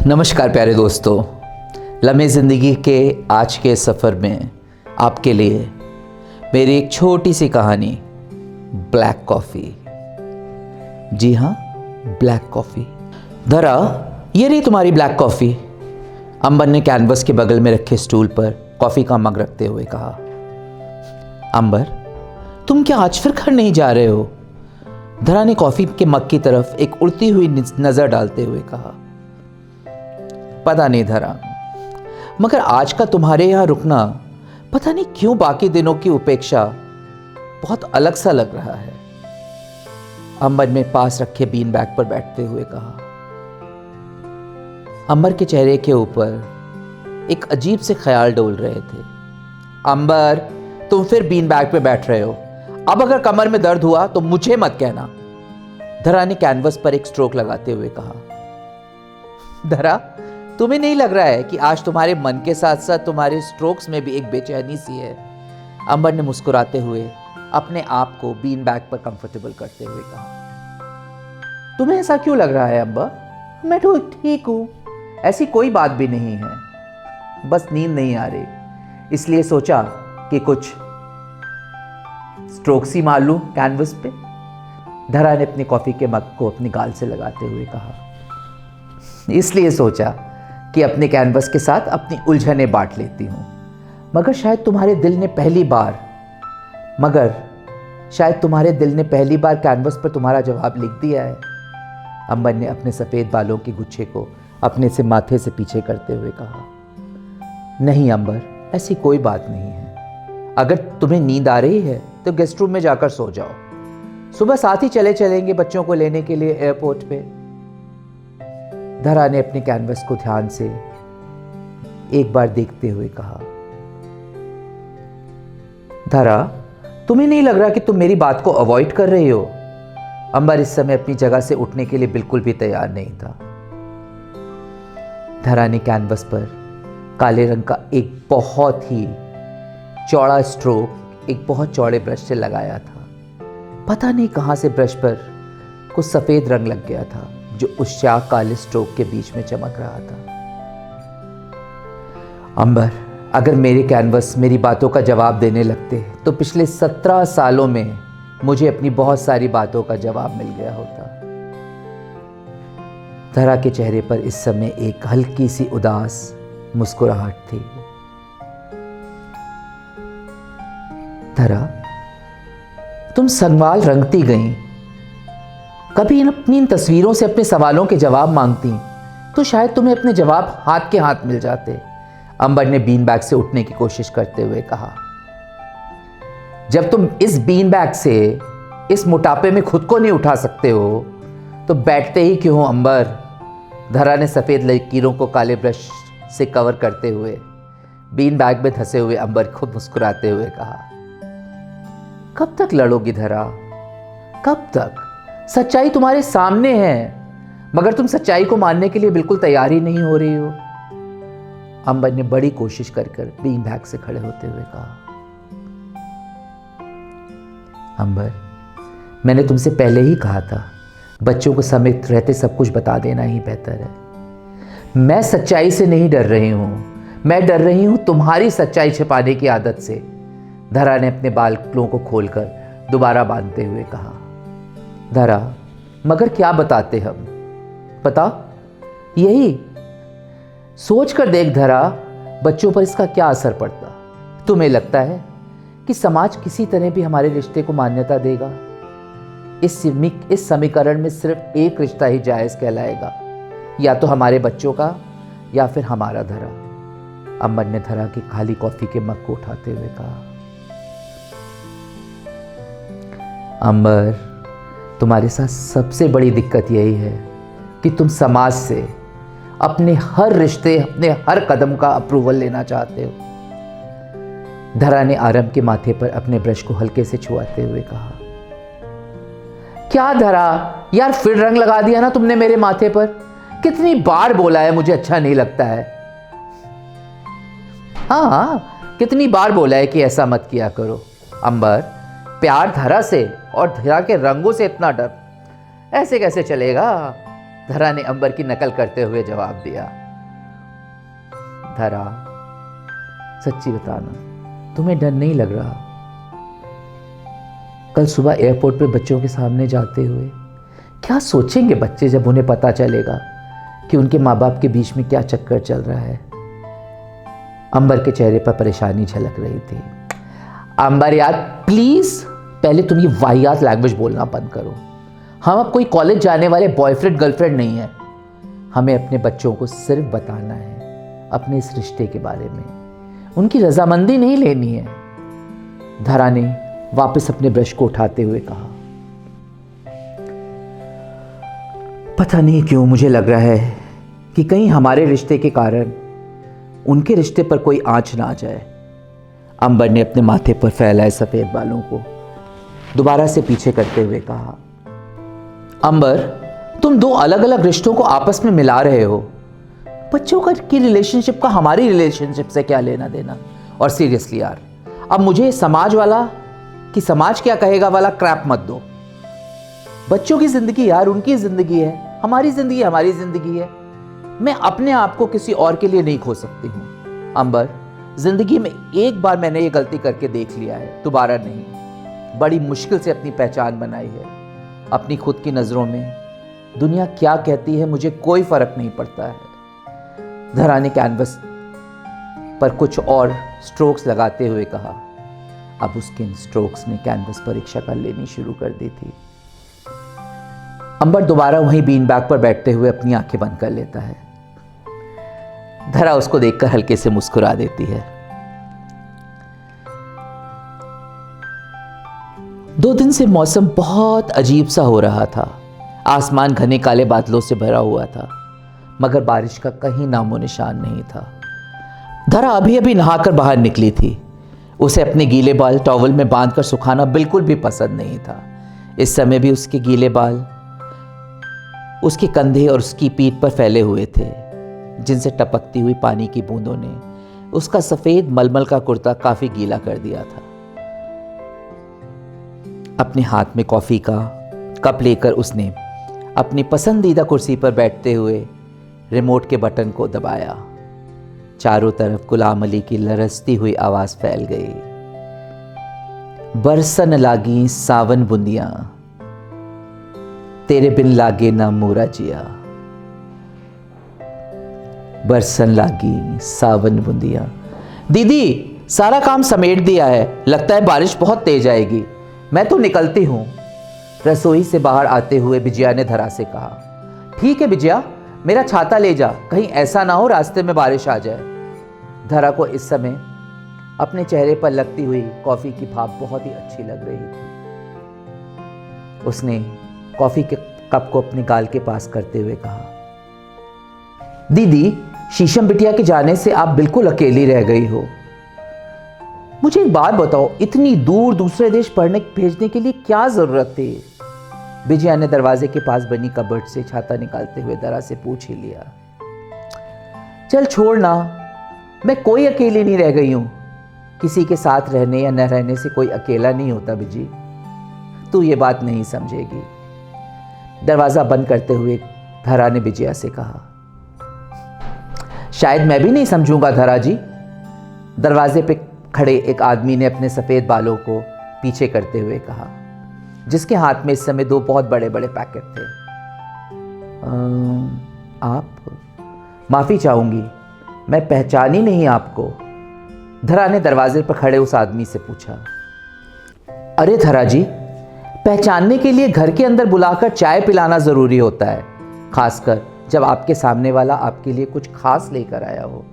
नमस्कार प्यारे दोस्तों, लम्हे ज़िंदगी के आज के सफ़र में आपके लिए मेरी एक छोटी सी कहानी, ब्लैक कॉफ़ी। जी हाँ, ब्लैक कॉफ़ी। धरा, ये रही तुम्हारी ब्लैक कॉफ़ी। अंबर ने कैनवस के बगल में रखे स्टूल पर कॉफ़ी का मग रखते हुए कहा। अंबर, तुम क्या आज फिर घर नहीं जा रहे हो? धरा ने कॉफ़ी के मग की तरफ एक उड़ती हुई नज़र डालते हुए कहा। पता नहीं धरा, मगर आज का तुम्हारे यहाँ रुकना पता नहीं क्यों बाकी दिनों की उपेक्षा बहुत अलग सा लग रहा है। अंबर ने पास रखे बीन बैग पर बैठते हुए कहा। अंबर के चेहरे के ऊपर एक अजीब से ख्याल डोल रहे थे। अंबर, तुम फिर बीन बैग पे बैठ रहे हो। अब अगर कमर में दर्द हुआ तो मुझे मत कहना। धरा ने कैनवस पर एक स्ट्रोक लगाते हुए कहा। धरा, तुम्हें नहीं लग रहा है कि आज तुम्हारे मन के साथ साथ तुम्हारे स्ट्रोक्स में भी एक बेचैनी सी है? अंबर ने मुस्कुराते हुए अपने आप को बीन बैग पर कंफर्टेबल करते हुए कहा। तुम्हें ऐसा क्यों लग रहा है अंबर? मैं तो ठीक हूं, ऐसी कोई बात भी नहीं है, बस नींद नहीं आ रही, इसलिए सोचा कि कुछ स्ट्रोक्स ही मार लूं कैनवस पे। धरा ने अपनी कॉफी के मग को अपनी गाल से लगाते हुए कहा। इसलिए सोचा कि अपने कैनवस के साथ अपनी उलझने बांट लेती हूं, मगर शायद तुम्हारे दिल ने पहली बार कैनवस पर तुम्हारा जवाब लिख दिया है। अंबर ने अपने सफ़ेद बालों के गुच्छे को अपने से माथे से पीछे करते हुए कहा। नहीं अंबर, ऐसी कोई बात नहीं है। अगर तुम्हें नींद आ रही है तो गेस्ट रूम में जाकर सो जाओ, सुबह साथ ही चलेंगे बच्चों को लेने के लिए एयरपोर्ट पे। धरा ने अपने कैनवस को ध्यान से एक बार देखते हुए कहा। धरा, तुम्हें नहीं लग रहा कि तुम मेरी बात को अवॉइड कर रही हो? अंबर इस समय अपनी जगह से उठने के लिए बिल्कुल भी तैयार नहीं था। धरा ने कैनवस पर काले रंग का एक बहुत ही चौड़ा स्ट्रोक एक बहुत चौड़े ब्रश से लगाया था। पता नहीं कहां से ब्रश पर कुछ सफेद रंग लग गया था जो उस शाह काले स्ट्रोक के बीच में चमक रहा था। अंबर, अगर मेरे कैनवस मेरी बातों का जवाब देने लगते तो पिछले 17 सालों में मुझे अपनी बहुत सारी बातों का जवाब मिल गया होता। धरा के चेहरे पर इस समय एक हल्की सी उदास मुस्कुराहट थी। धरा, तुम सवाल रंगती गईं। कभी अपनी इन तस्वीरों से अपने सवालों के जवाब मांगती तो शायद तुम्हें अपने जवाब हाथ के हाथ मिल जाते। अंबर ने बीन बैग से उठने की कोशिश करते हुए कहा। जब तुम इस बीन बैग से इस मोटापे में खुद को नहीं उठा सकते हो तो बैठते ही क्यों हो अंबर? धरा ने सफ़ेद लकीरों को काले ब्रश से कवर करते हुए बीन बैग में धंसे हुए अंबर को मुस्कुराते हुए कहा। कब तक लड़ोगी धरा? कब तक? सच्चाई तुम्हारे सामने है, मगर तुम सच्चाई को मानने के लिए बिल्कुल तैयार ही नहीं हो रही हो। अंबर ने बड़ी कोशिश कर बीन बैग से खड़े होते हुए कहा। अंबर, मैंने तुमसे पहले ही कहा था, बच्चों को समेत रहते सब कुछ बता देना ही बेहतर है। मैं सच्चाई से नहीं डर रही हूं, मैं डर रही हूं तुम्हारी सच्चाई छिपाने की आदत से। धरा ने अपने बालों को खोलकर दोबारा बांधते हुए कहा। धरा, मगर क्या बताते हम? बता, यही सोच कर देख धरा, बच्चों पर इसका क्या असर पड़ता। तुम्हें लगता है कि समाज किसी तरह भी हमारे रिश्ते को मान्यता देगा? इस समीकरण में सिर्फ एक रिश्ता ही जायज कहलाएगा, या तो हमारे बच्चों का या फिर हमारा। धरा, अंबर ने धरा की खाली कॉफी के मग को उठाते हुए कहा। अंबर, तुम्हारे साथ सबसे बड़ी दिक्कत यही है कि तुम समाज से अपने हर रिश्ते, अपने हर कदम का अप्रूवल लेना चाहते हो। धरा ने आरंभ के माथे पर अपने ब्रश को हल्के से छुआते हुए कहा। क्या धरा, यार फिर रंग लगा दिया ना तुमने मेरे माथे पर। कितनी बार बोला है मुझे अच्छा नहीं लगता है। हाँ, कितनी बार बोला है कि ऐसा मत किया करो। अंबर, प्यार धरा से और धरा के रंगों से इतना डर, ऐसे कैसे चलेगा? धरा ने अंबर की नकल करते हुए जवाब दिया। धरा, सच्ची बताना, तुम्हें डर नहीं लग रहा? कल सुबह एयरपोर्ट पे बच्चों के सामने जाते हुए क्या सोचेंगे बच्चे जब उन्हें पता चलेगा कि उनके माँ बाप के बीच में क्या चक्कर चल रहा है? अंबर के चेहरे पर परेशानी झलक रही थी। अंबर यार प्लीज, पहले तुम ये वाहियात लैंग्वेज बोलना बंद करो। हम अब कोई कॉलेज जाने वाले बॉयफ्रेंड गर्लफ्रेंड नहीं है। हमें अपने बच्चों को सिर्फ बताना है अपने इस रिश्ते के बारे में, उनकी रजामंदी नहीं लेनी है। धरा ने वापस अपने ब्रश को उठाते हुए कहा, पता नहीं क्यों मुझे लग रहा है कि कहीं हमारे रिश्ते के कारण उनके रिश्ते पर कोई आंच ना आ जाए। अंबर ने अपने माथे पर फैलाए सफेद बालों को दोबारा से पीछे करते हुए कहा, अंबर, तुम दो अलग अलग रिश्तों को आपस में मिला रहे हो। बच्चों का की रिलेशनशिप का हमारी रिलेशनशिप से क्या लेना देना? और सीरियसली यार, अब मुझे समाज वाला कि समाज क्या कहेगा वाला क्रैप मत दो। बच्चों की जिंदगी यार उनकी जिंदगी है, हमारी जिंदगी हमारी जिंदगी है। मैं अपने आप को किसी और के लिए नहीं खो सकती हूँ। अंबर, जिंदगी में एक बार मैंने ये गलती करके देख लिया है, दोबारा नहीं। बड़ी मुश्किल से अपनी पहचान बनाई है। अपनी खुद की नजरों में दुनिया क्या कहती है मुझे कोई फर्क नहीं पड़ता है। धरा ने कैनवस पर कुछ और स्ट्रोक्स लगाते हुए कहा। अब उसके इन स्ट्रोक्स ने कैनवस पर एक शक्ल लेनी शुरू कर दी थी। अंबर दोबारा वहीं बीन बैग पर बैठते हुए अपनी आंखें बंद कर लेता है। धरा उसको देखकर हल्के से मुस्कुरा देती है। 2 दिन से मौसम बहुत अजीब सा हो रहा था। आसमान घने काले बादलों से भरा हुआ था, मगर बारिश का कहीं नामो निशान नहीं था। धरा अभी अभी नहाकर बाहर निकली थी। उसे अपने गीले बाल टॉवल में बांधकर सुखाना बिल्कुल भी पसंद नहीं था। इस समय भी उसके गीले बाल उसके कंधे और उसकी पीठ पर फैले हुए थे, जिनसे टपकती हुई पानी की बूंदों ने उसका सफेद मलमल का कुर्ता काफी गीला कर दिया था। अपने हाथ में कॉफी का कप लेकर उसने अपनी पसंदीदा कुर्सी पर बैठते हुए रिमोट के बटन को दबाया। चारों तरफ गुलाम अली की लरसती हुई आवाज फैल गई। बरसन लागी सावन बुंदियां, तेरे बिन लागे ना मोरा जिया। बरसन लागी सावन बुंदियां। दीदी, सारा काम समेट दिया है, लगता है बारिश बहुत तेज आएगी, मैं तो निकलती हूं। रसोई से बाहर आते हुए विजया ने धरा से कहा। ठीक है विजया, मेरा छाता ले जा, कहीं ऐसा ना हो रास्ते में बारिश आ जाए। धरा को इस समय अपने चेहरे पर लगती हुई कॉफी की भाप बहुत ही अच्छी लग रही थी। उसने कॉफी के कप को अपने गाल के पास करते हुए कहा, दीदी, शीशम बिटिया के जाने से आप बिल्कुल अकेली रह गई हो। मुझे एक बात बताओ, इतनी दूर दूसरे देश पढ़ने भेजने के लिए क्या जरूरत थी? विजया ने दरवाजे के पास बनी कबर्ड से छाता निकालते हुए धरा से पूछ ही लिया। चल छोड़ ना, मैं कोई अकेली नहीं रह गई हूं। किसी के साथ रहने या न रहने से कोई अकेला नहीं होता बिजी, तू ये बात नहीं समझेगी। दरवाजा बंद करते हुए धरा ने विजया से कहा। शायद मैं भी नहीं समझूंगा धरा जी। दरवाजे पे खड़े एक आदमी ने अपने सफेद बालों को पीछे करते हुए कहा, जिसके हाथ में इस समय 2 बहुत बड़े बड़े पैकेट थे। आप? माफी चाहूंगी, मैं पहचानी नहीं आपको। धरा ने दरवाजे पर खड़े उस आदमी से पूछा। अरे धरा जी, पहचानने के लिए घर के अंदर बुलाकर चाय पिलाना जरूरी होता है, खासकर जब आपके सामने वाला आपके लिए कुछ खास लेकर आया हो।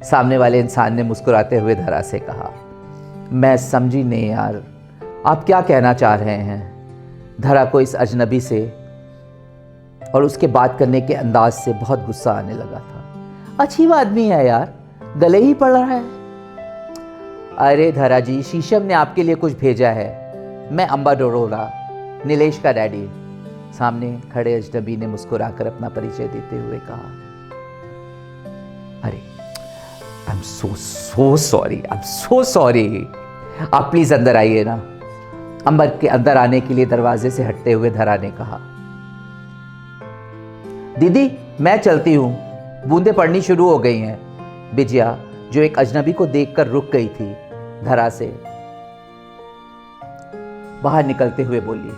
सामने वाले इंसान ने मुस्कुराते हुए धरा से कहा। मैं समझी नहीं यार, आप क्या कहना चाह रहे हैं? धरा को इस अजनबी से और उसके बात करने के अंदाज से बहुत गुस्सा आने लगा था। अजीब आदमी है यार, गले ही पड़ रहा है। अरे धरा जी, शीशम ने आपके लिए कुछ भेजा है। मैं अंबा डोरोरा, नीलेश का डैडी। सामने खड़े अजनबी ने मुस्कुराकर अपना परिचय देते हुए कहा। अरे आई एम सो सॉरी, आप प्लीज अंदर आइए ना। अंबर के अंदर आने के लिए दरवाजे से हटते हुए धरा ने कहा, दीदी मैं चलती हूं, बूंदें पड़नी शुरू हो गई हैं। विजया जो एक अजनबी को देखकर रुक गई थी, धरा से बाहर निकलते हुए बोली,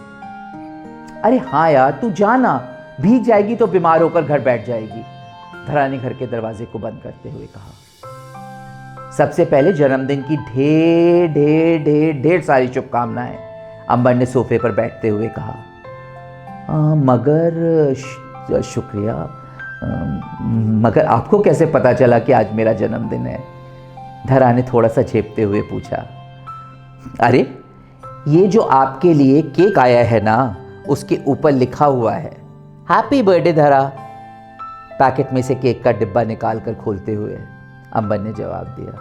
अरे हाँ यार तू जाना, भीग जाएगी तो बीमार होकर घर बैठ जाएगी। धरा ने घर के दरवाजे को बंद करते हुए कहा, सबसे पहले जन्मदिन की ढेर ढेर ढेर ढेर सारी शुभकामनाएं। अंबर ने सोफे पर बैठते हुए कहा, मगर शुक्रिया, मगर आपको कैसे पता चला कि आज मेरा जन्मदिन है? धरा ने थोड़ा सा झेपते हुए पूछा। अरे ये जो आपके लिए केक आया है ना, उसके ऊपर लिखा हुआ है हैप्पी बर्थडे धरा। पैकेट में से केक का डिब्बा निकाल कर खोलते हुए अंबर ने जवाब दिया।